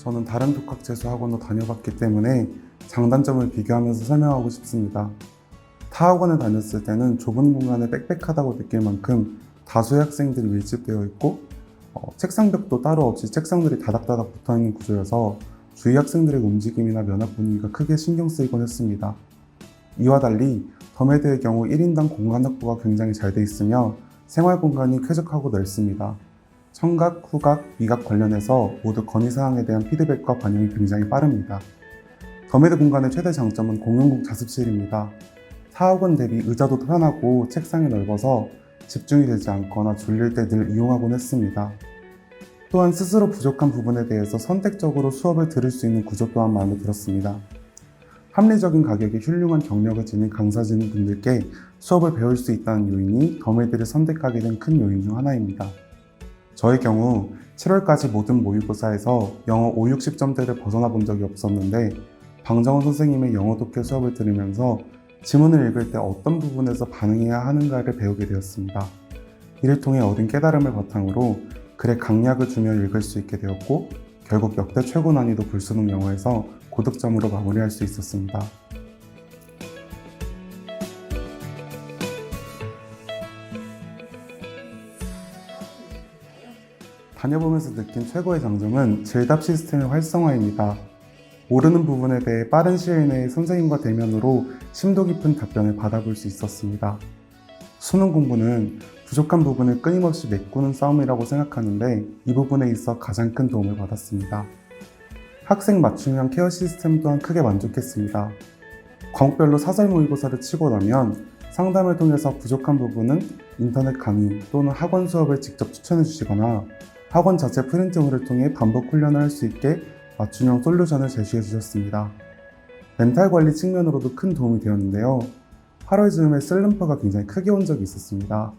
저는 다른 독학재수 학원도 다녀봤기 때문에 장단점을 비교하면서 설명하고 싶습니다. 타 학원에 다녔을 때는 좁은 공간에 빽빽하다고 느낄 만큼 다수의 학생들이 밀집되어 있고 책상벽도 따로 없이 책상들이 다닥다닥 붙어있는 구조여서 주위 학생들의 움직임이나 면학 분위기가 크게 신경 쓰이곤 했습니다. 이와 달리 더메드의 경우 1인당 공간 확보가 굉장히 잘 돼 있으며 생활 공간이 쾌적하고 넓습니다. 청각, 후각, 미각 관련해서 모두 건의사항에 대한 피드백과 반영이 굉장히 빠릅니다. 더메드 공간의 최대 장점은 공용복 자습실입니다. 타 학원 대비 의자도 편하고 책상이 넓어서 집중이 되지 않거나 졸릴 때 늘 이용하곤 했습니다. 또한 스스로 부족한 부분에 대해서 선택적으로 수업을 들을 수 있는 구조 또한 마음에 들었습니다. 합리적인 가격에 훌륭한 경력을 지닌 강사진분들께 수업을 배울 수 있다는 요인이 더메드를 선택하게 된 큰 요인 중 하나입니다. 저의 경우 7월까지 모든 모의고사에서 영어 5, 60점대를 벗어나 본 적이 없었는데 방정원 선생님의 영어 독해 수업을 들으면서 지문을 읽을 때 어떤 부분에서 반응해야 하는가를 배우게 되었습니다. 이를 통해 얻은 깨달음을 바탕으로 글에 강약을 주며 읽을 수 있게 되었고 결국 역대 최고 난이도 불수능 영어에서 고득점으로 마무리할 수 있었습니다. 다녀보면서 느낀 최고의 장점은 질답 시스템의 활성화입니다. 모르는 부분에 대해 빠른 시일 내에 선생님과 대면으로 심도 깊은 답변을 받아볼 수 있었습니다. 수능 공부는 부족한 부분을 끊임없이 메꾸는 싸움이라고 생각하는데 이 부분에 있어 가장 큰 도움을 받았습니다. 학생 맞춤형 케어 시스템 또한 크게 만족했습니다. 과목별로 사설 모의고사를 치고 나면 상담을 통해서 부족한 부분은 인터넷 강의 또는 학원 수업을 직접 추천해 주시거나 학원 자체 프린트물을 통해 반복 훈련을 할 수 있게 맞춤형 솔루션을 제시해 주셨습니다. 멘탈 관리 측면으로도 큰 도움이 되었는데요. 8월 즈음에 슬럼프가 굉장히 크게 온 적이 있었습니다.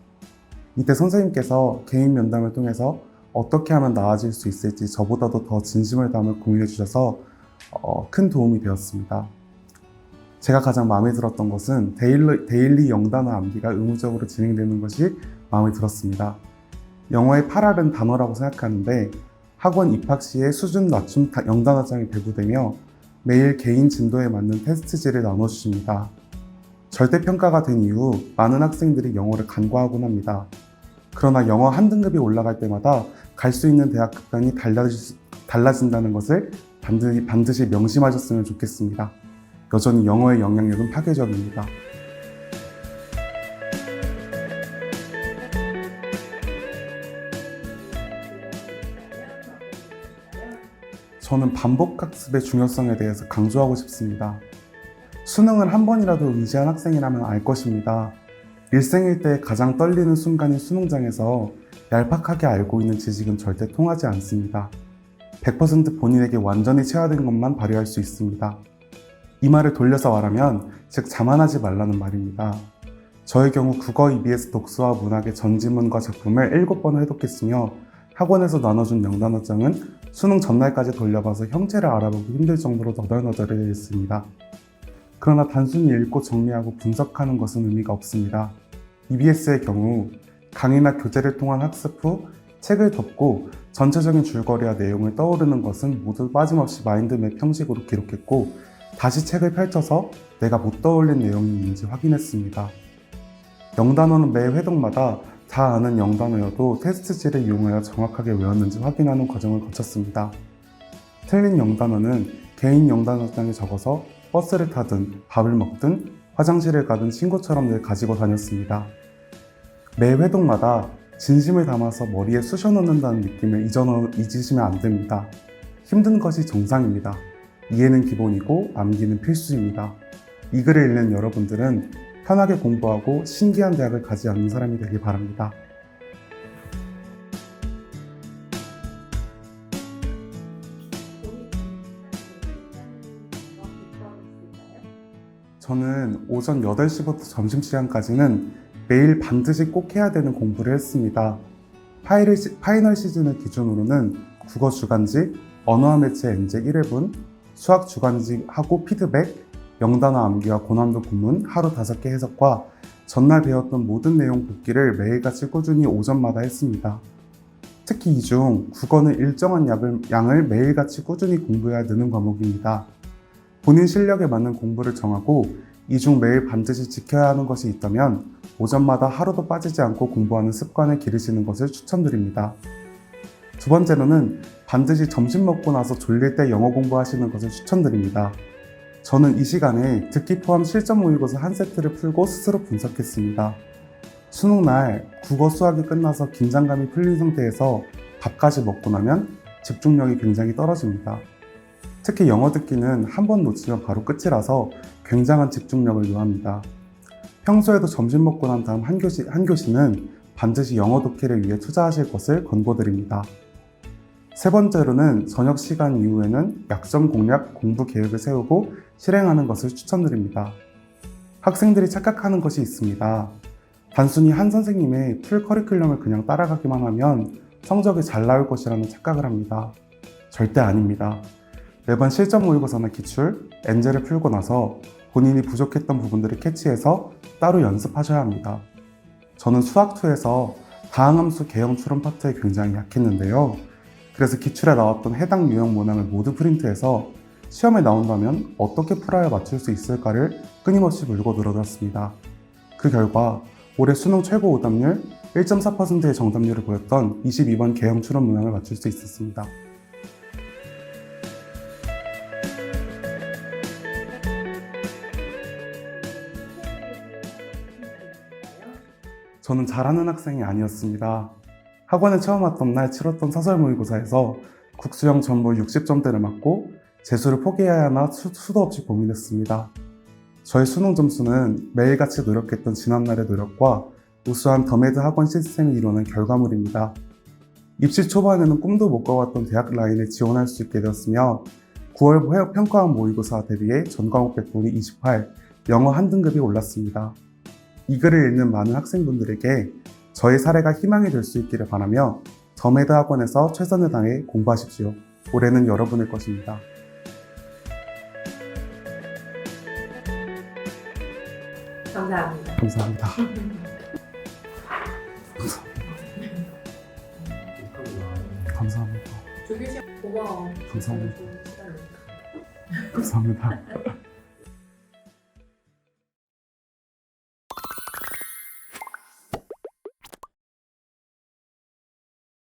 이때 선생님께서 개인 면담을 통해서 어떻게 하면 나아질 수 있을지 저보다도 더 진심을 담아 고민해 주셔서 큰 도움이 되었습니다. 제가 가장 마음에 들었던 것은 데일리 영단어 암기가 의무적으로 진행되는 것이 마음에 들었습니다. 영어의 8R은 단어라고 생각하는데 학원 입학 시에 수준 맞춤 영단어장이 배부되며 매일 개인 진도에 맞는 테스트지를 나눠주십니다. 절대평가가 된 이후 많은 학생들이 영어를 간과하곤 합니다. 그러나 영어 한 등급이 올라갈 때마다 갈 수 있는 대학 급단이 달라진다는 것을 반드시 명심하셨으면 좋겠습니다. 여전히 영어의 영향력은 파괴적입니다. 저는 반복학습의 중요성에 대해서 강조하고 싶습니다. 수능을 한 번이라도 의지한 학생이라면 알 것입니다. 일생일 때 가장 떨리는 순간인 수능장에서 얄팍하게 알고 있는 지식은 절대 통하지 않습니다. 100% 본인에게 완전히 체화된 것만 발휘할 수 있습니다. 이 말을 돌려서 말하면 즉 자만하지 말라는 말입니다. 저의 경우 국어 EBS 독서와 문학의 전지문과 작품을 7번 회독했으며 학원에서 나눠준 영단어장은 수능 전날까지 돌려봐서 형체를 알아보기 힘들 정도로 너덜너덜해 있습니다. 그러나 단순히 읽고 정리하고 분석하는 것은 의미가 없습니다. EBS의 경우 강의나 교재를 통한 학습 후 책을 덮고 전체적인 줄거리와 내용을 떠오르는 것은 모두 빠짐없이 마인드맵 형식으로 기록했고 다시 책을 펼쳐서 내가 못 떠올린 내용이 있는지 확인했습니다. 영단어는 매 회독마다 다 아는 영단어여도 테스트지를 이용하여 정확하게 외웠는지 확인하는 과정을 거쳤습니다. 틀린 영단어는 개인 영단어장에 적어서 버스를 타든 밥을 먹든 화장실을 가든 친구처럼 늘 가지고 다녔습니다. 매 회독마다 진심을 담아서 머리에 쑤셔 넣는다는 느낌을 잊으시면 안 됩니다. 힘든 것이 정상입니다. 이해는 기본이고 암기는 필수입니다. 이 글을 읽는 여러분들은 편하게 공부하고 신기한 대학을 가지 않는 사람이 되길 바랍니다. 저는 오전 8시부터 점심시간까지는 매일 반드시 꼭 해야 되는 공부를 했습니다. 파이널 시즌을 기준으로는 국어 주간지, 언어와 매체 엔제 1회분, 수학 주간지하고 피드백, 영단어 암기와 고난도 구문, 하루 5개 해석과 전날 배웠던 모든 내용 복기를 매일같이 꾸준히 오전마다 했습니다. 특히 이 중 국어는 일정한 양을 매일같이 꾸준히 공부해야 느는 과목입니다. 본인 실력에 맞는 공부를 정하고 이 중 매일 반드시 지켜야 하는 것이 있다면 오전마다 하루도 빠지지 않고 공부하는 습관을 기르시는 것을 추천드립니다. 두 번째로는 반드시 점심 먹고 나서 졸릴 때 영어 공부하시는 것을 추천드립니다. 저는 이 시간에 듣기 포함 실전 모의고사 한 세트를 풀고 스스로 분석했습니다. 수능날 국어 수학이 끝나서 긴장감이 풀린 상태에서 밥까지 먹고 나면 집중력이 굉장히 떨어집니다. 특히 영어 듣기는 한 번 놓치면 바로 끝이라서 굉장한 집중력을 요합니다. 평소에도 점심 먹고 난 다음 한 교시는 반드시 영어 독해를 위해 투자하실 것을 권고드립니다. 세 번째로는 저녁 시간 이후에는 약점 공략 공부 계획을 세우고 실행하는 것을 추천드립니다. 학생들이 착각하는 것이 있습니다. 단순히 한 선생님의 풀 커리큘럼을 그냥 따라가기만 하면 성적이 잘 나올 것이라는 착각을 합니다. 절대 아닙니다. 매번 실전 모의고사나 기출, 엔제를 풀고 나서 본인이 부족했던 부분들을 캐치해서 따로 연습하셔야 합니다. 저는 수학2에서 다항함수 개형 추론 파트에 굉장히 약했는데요. 그래서 기출에 나왔던 해당 유형 문항을 모두 프린트해서 시험에 나온다면 어떻게 풀어야 맞출 수 있을까를 끊임없이 물고 늘어졌습니다. 그 결과 올해 수능 최고 오답률 1.4%의 정답률을 보였던 22번 개형 추론 문항을 맞출 수 있었습니다. 저는 잘하는 학생이 아니었습니다. 학원에 처음 왔던 날 치렀던 사설 모의고사에서 국수형 전부 60점대를 맞고 재수를 포기해야 하나 수도 없이 고민했습니다. 저의 수능 점수는 매일같이 노력했던 지난날의 노력과 우수한 더메드 학원 시스템이 이루는 결과물입니다. 입시 초반에는 꿈도 못 꿔봤던 대학 라인에 지원할 수 있게 되었으며 9월 평가원 모의고사 대비해 전과목 백분위 28, 영어 한 등급이 올랐습니다. 이 글을 읽는 많은 학생분들에게 저의 사례가 희망이 될 수 있기를 바라며 더메드 학원에서 최선을 다해 공부하십시오. 올해는 여러분의 것입니다. 감사합니다. 감사합니다. 감사합니다. 조교시 고마워. 감사합니다. 좋은 시간이니까. 감사합니다.